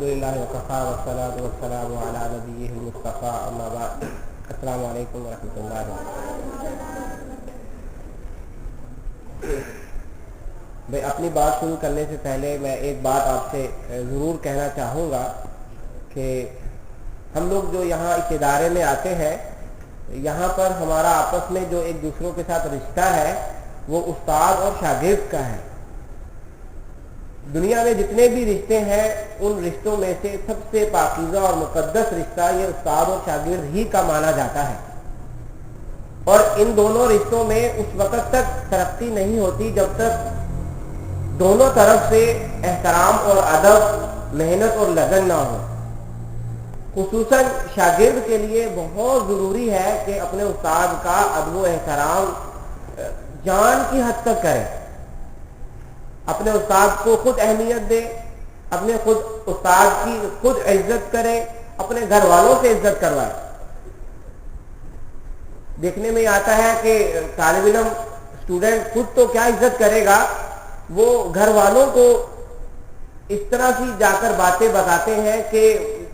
الحمدللہ وکفا والصلاۃ والسلام علی نبیہ المصطفیٰ اما بعد. السلام علیکم ورحمۃ اللہ وبرکاتہ. اپنی بات شروع کرنے سے پہلے میں ایک بات آپ سے ضرور کہنا چاہوں گا کہ ہم لوگ جو یہاں اس ادارے میں آتے ہیں، یہاں پر ہمارا آپس میں جو ایک دوسروں کے ساتھ رشتہ ہے وہ استاد اور شاگرد کا ہے. دنیا میں جتنے بھی رشتے ہیں ان رشتوں میں سے سب سے پاکیزہ اور مقدس رشتہ یہ استاد اور شاگرد ہی کا مانا جاتا ہے. اور ان دونوں رشتوں میں اس وقت تک ترقی نہیں ہوتی جب تک دونوں طرف سے احترام اور ادب، محنت اور لگن نہ ہو. خصوصاً شاگرد کے لیے بہت ضروری ہے کہ اپنے استاد کا ادب و احترام جان کی حد تک کرے، اپنے استاد کو خود اہمیت دے، اپنے خود استاد کی خود عزت کرے، اپنے گھر والوں سے عزت کروائے. دیکھنے میں آتا ہے کہ طالب علم اسٹوڈنٹ خود تو کیا عزت کرے گا، وہ گھر والوں کو اس طرح سے جا کر باتیں بتاتے ہیں کہ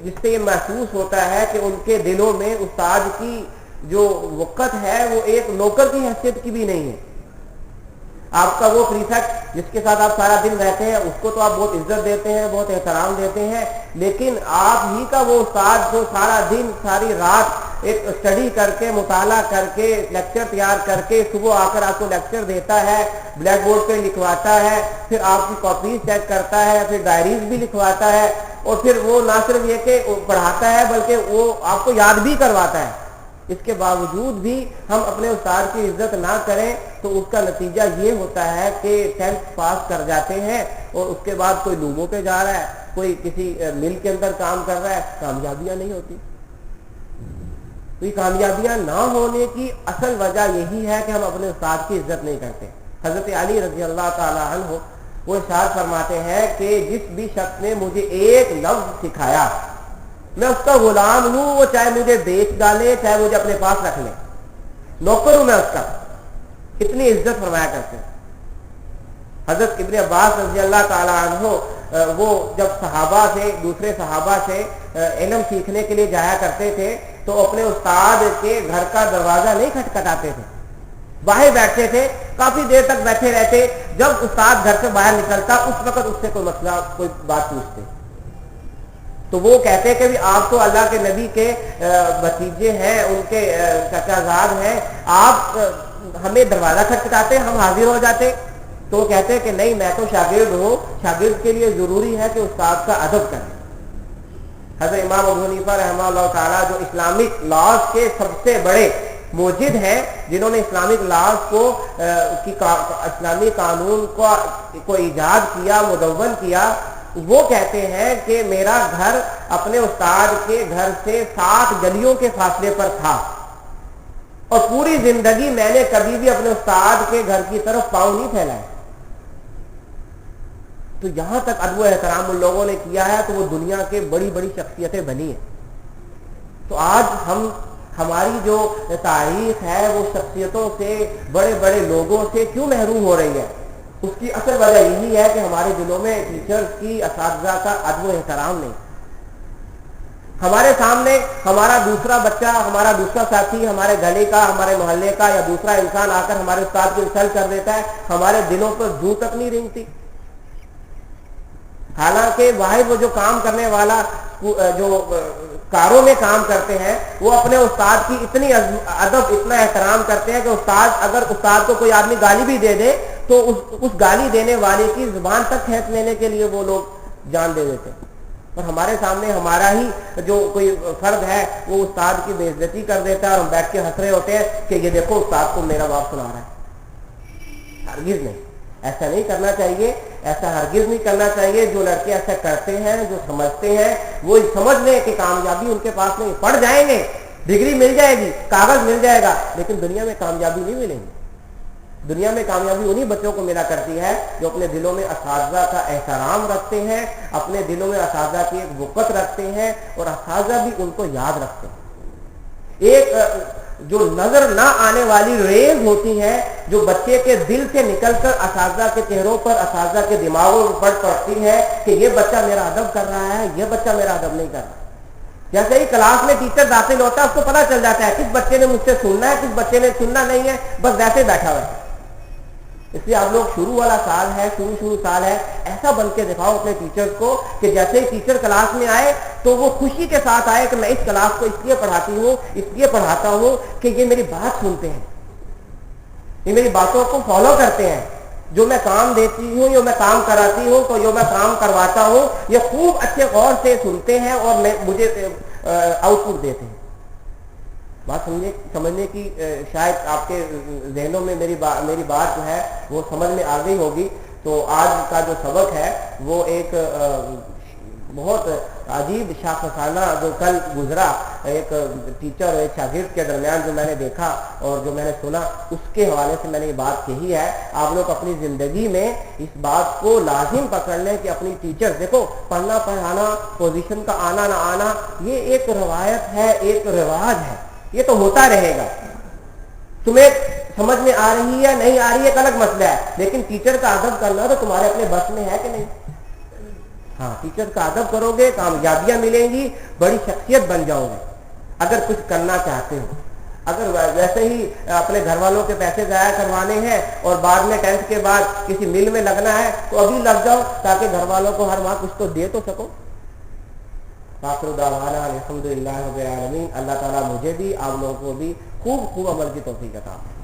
جس سے یہ محسوس ہوتا ہے کہ ان کے دلوں میں استاد کی جو وقت ہے وہ ایک نوکر کی حیثیت کی بھی نہیں ہے. آپ کا وہ پریفیکٹ جس کے ساتھ آپ سارا دن رہتے ہیں اس کو تو آپ بہت عزت دیتے ہیں، بہت احترام دیتے ہیں، لیکن آپ ہی کا وہ استاد جو سارا دن ساری رات ایک اسٹڈی کر کے، مطالعہ کر کے، لیکچر تیار کر کے صبح آ کر آپ کو لیکچر دیتا ہے، بلیک بورڈ پہ لکھواتا ہے، پھر آپ کی کاپیز چیک کرتا ہے، پھر ڈائریز بھی لکھواتا ہے، اور پھر وہ نہ صرف یہ کہ پڑھاتا ہے بلکہ وہ آپ کو یاد بھی کرواتا ہے. اس کے باوجود بھی ہم اپنے استاد کی عزت نہ کریں تو اس کا نتیجہ یہ ہوتا ہے کہ 10th پاس کر جاتے ہیں اور اس کے بعد کوئی لوگوں پہ جا رہا ہے، کوئی کسی مل کے اندر کام کر رہا ہے، کامیابیاں نہیں ہوتی. تو یہ کامیابیاں نہ ہونے کی اصل وجہ یہی ہے کہ ہم اپنے استاد کی عزت نہیں کرتے. حضرت علی رضی اللہ تعالی عنہ وہ ارشاد فرماتے ہیں کہ جس بھی شخص نے مجھے ایک لفظ سکھایا میں اس کا غلام ہوں، وہ چاہے مجھے بیچ ڈالے چاہے مجھے اپنے پاس رکھ لے، نوکر ہوں میں اس کا. اتنی عزت فرمایا کرتے ہیں. حضرت ابن عباس رضی اللہ تعالی عنہ وہ جب صحابہ سے، دوسرے صحابہ سے علم سیکھنے کے لیے جایا کرتے تھے تو اپنے استاد کے گھر کا دروازہ نہیں کھٹکھٹاتے تھے، باہر بیٹھتے تھے، کافی دیر تک بیٹھے رہتے. جب استاد گھر سے باہر نکلتا اس وقت اس سے کوئی مسئلہ، کوئی بات پوچھتے تو وہ کہتے کہ آپ تو اللہ کے نبی کے بھتیجے ہیں، ان کے چچا زاد ہیں، آپ ہمیں دروازہ کھٹکھٹاتے، ہم حاضر ہو جاتے. تو وہ کہتے کہ نہیں، میں تو شاگرد ہوں، شاگرد کے لیے ضروری ہے کہ استاد کا ادب کرے. حضرت امام ابو حنیفہ رحمہ اللہ تعالیٰ جو اسلامک لاز کے سب سے بڑے موجد ہیں، جنہوں نے اسلامک لاز کو اسلامی قانون کو ایجاد کیا، مدون کیا، وہ کہتے ہیں کہ میرا گھر اپنے استاد کے گھر سے 7 گلیوں کے فاصلے پر تھا اور پوری زندگی میں نے کبھی بھی اپنے استاد کے گھر کی طرف پاؤں نہیں پھیلائے. تو یہاں تک ادب و احترام ان لوگوں نے کیا ہے تو وہ دنیا کے بڑی بڑی شخصیتیں بنی ہیں. تو آج ہماری جو تاریخ ہے وہ شخصیتوں سے، بڑے بڑے لوگوں سے کیوں محروم ہو رہی ہے؟ اس کی اصل وجہ یہی ہے کہ ہمارے دلوں میں ٹیچرز کی، اساتذہ کا ادب و احترام نہیں. ہمارے سامنے ہمارا دوسرا بچہ، ہمارا دوسرا ساتھی، ہمارے گلے کا، ہمارے محلے کا یا دوسرا انسان آ کر ہمارے استاد کو انسلٹ کر دیتا ہے، ہمارے دلوں پر جوں تک نہیں رینگتی. حالانکہ واحد وہ جو کام کرنے والا، جو کاروں میں کام کرتے ہیں، وہ اپنے استاد کی اتنی ادب، اتنا احترام کرتے ہیں کہ اگر استاد کو کوئی آدمی گالی بھی دے دے تو اس گالی دینے والے کی زبان تک کھینچ لینے کے لیے وہ لوگ جان دے دیتے. اور ہمارے سامنے ہمارا ہی جو کوئی فرد ہے وہ استاد کی بے عزتی کر دیتا ہے اور ہم بیٹھ کے ہنس رہے ہوتے ہیں کہ یہ دیکھو استاد کو میرا باپ سنا رہا ہے. ہرگز نہیں، ایسا نہیں کرنا چاہیے، ایسا ہرگز نہیں کرنا چاہیے. جو لڑکے ایسا کرتے ہیں، جو سمجھتے ہیں، وہ سمجھ لیں کہ کامیابی ان کے پاس نہیں. پڑھ جائیں گے، ڈگری مل جائے گی، کاغذ مل جائے گا، لیکن دنیا میں کامیابی نہیں ملے گی. دنیا میں کامیابی انہی بچوں کو ملا کرتی ہے جو اپنے دلوں میں اساتذہ کا احترام رکھتے ہیں، اپنے دلوں میں اساتذہ کی ایک وقت رکھتے ہیں اور اساتذہ بھی ان کو یاد رکھتے ہیں. ایک جو نظر نہ آنے والی ریز ہوتی ہیں جو بچے کے دل سے نکل کر اساتذہ کے چہروں پر، اساتذہ کے دماغوں پر پڑتی ہے کہ یہ بچہ میرا ادب کر رہا ہے، یہ بچہ میرا ادب نہیں کر رہا۔ جیسے ہی کلاس میں ٹیچر داخل ہوتا ہے اس کو پتہ چل جاتا ہے کس بچے نے مجھ سے سننا ہے، کس بچے نے سننا نہیں ہے، بس ویسے بیٹھا ہوا ہے۔ اس لیے آپ لوگ شروع والا سال ہے، شروع سال ہے، ایسا بن کے دکھاؤ اپنے ٹیچر کو کہ جیسے ہی ٹیچر کلاس میں آئے تو وہ خوشی کے ساتھ آئے کہ میں اس کلاس کو اس لیے پڑھاتی ہوں، اس لیے پڑھاتا ہوں کہ یہ میری بات سنتے ہیں، یہ میری باتوں کو فالو کرتے ہیں، جو میں کام دیتی ہوں، جو میں کام کراتی ہوں، تو جو میں کام کرواتا ہوں یہ خوب اچھے غور سے سنتے ہیں اور مجھے آؤٹ پٹ دیتے ہیں۔ بات سمجھنے کی شاید آپ کے ذہنوں میں میری بات جو ہے وہ سمجھ میں آ گئی ہوگی۔ تو آج کا جو سبق ہے وہ ایک بہت عجیب شاخسانہ جو کل گزرا ایک ٹیچر اور ایک شاگرد کے درمیان جو میں نے دیکھا اور جو میں نے سنا، اس کے حوالے سے میں نے یہ بات کہی ہے۔ آپ لوگ اپنی زندگی میں اس بات کو لازم پکڑ لیں کہ اپنی ٹیچر، دیکھو پڑھنا پڑھانا، پوزیشن کا آنا نہ آنا، یہ ایک روایت ہے، ایک رواج ہے، یہ تو ہوتا رہے گا۔ تمہیں سمجھ میں آ رہی ہے نہیں آ رہی ہے ایک الگ مسئلہ ہے، لیکن ٹیچر کا ادب کرنا تو تمہارے اپنے بس میں ہے کہ نہیں؟ ہاں، ٹیچر کا ادب کرو گے، کامیابیاں ملیں گی، بڑی شخصیت بن جاؤ گے۔ اگر کچھ کرنا چاہتے ہو، اگر ویسے ہی اپنے گھر والوں کے پیسے ضائع کروانے ہیں اور بعد میں 10th کے بعد کسی مل میں لگنا ہے تو ابھی لگ جاؤ تاکہ گھر والوں کو ہر ماہ کچھ تو دے تو سکو۔ آخر دعوانا الحمدللہ رب العالمین۔ اللہ تعالیٰ مجھے بھی آپ لوگوں کو بھی خوب عمل کی توفیق عطا فرمائے۔